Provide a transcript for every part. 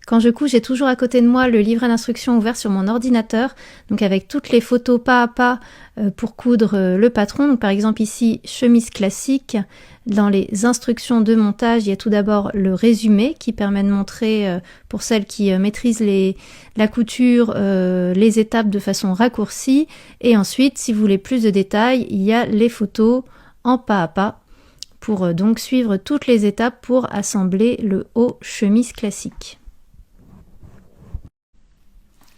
Quand je couds, j'ai toujours à côté de moi le livret d'instructions ouvert sur mon ordinateur, donc avec toutes les photos pas à pas pour coudre le patron. Donc par exemple ici, chemise classique. Dans les instructions de montage, il y a tout d'abord le résumé qui permet de montrer, pour celles qui maîtrisent la couture, les étapes de façon raccourcie. Et ensuite, si vous voulez plus de détails, il y a les photos en pas à pas pour donc suivre toutes les étapes pour assembler le haut chemise classique.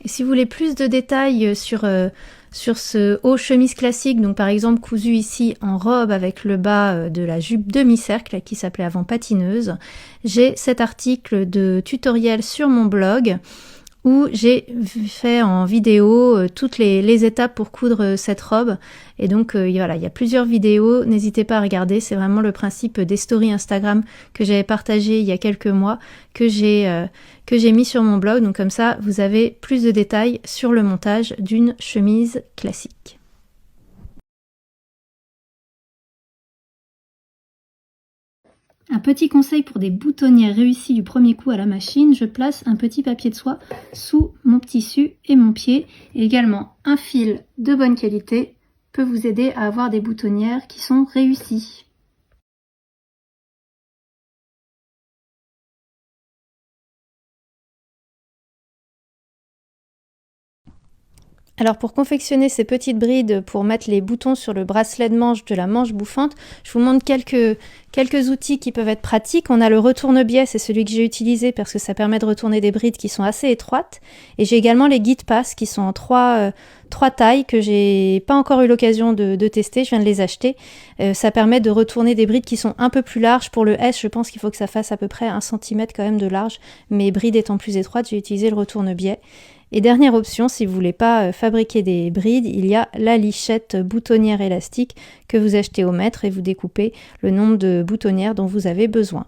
Et si vous voulez plus de détails sur ce haut chemise classique, donc par exemple cousu ici en robe avec le bas de la jupe demi-cercle qui s'appelait avant patineuse, j'ai cet article de tutoriel sur mon blog où j'ai fait en vidéo toutes les étapes pour coudre cette robe. Et donc voilà, il y a plusieurs vidéos, n'hésitez pas à regarder, c'est vraiment le principe des stories Instagram que j'avais partagé il y a quelques mois, que j'ai mis sur mon blog. Donc comme ça, vous avez plus de détails sur le montage d'une chemise classique. Un petit conseil pour des boutonnières réussies du premier coup à la machine, je place un petit papier de soie sous mon tissu et mon pied. Et également un fil de bonne qualité peut vous aider à avoir des boutonnières qui sont réussies. Alors pour confectionner ces petites brides pour mettre les boutons sur le bracelet de manche de la manche bouffante, je vous montre quelques outils qui peuvent être pratiques. On a le retourne-biais, c'est celui que j'ai utilisé parce que ça permet de retourner des brides qui sont assez étroites. Et j'ai également les guide-pass qui sont en trois tailles que j'ai pas encore eu l'occasion de tester, je viens de les acheter. Ça permet de retourner des brides qui sont un peu plus larges. Pour le S, je pense qu'il faut que ça fasse à peu près 1 cm quand même de large. Mes brides étant plus étroites, j'ai utilisé le retourne-biais. Et dernière option, si vous voulez pas fabriquer des brides, il y a la lichette boutonnière élastique que vous achetez au mètre et vous découpez le nombre de boutonnières dont vous avez besoin.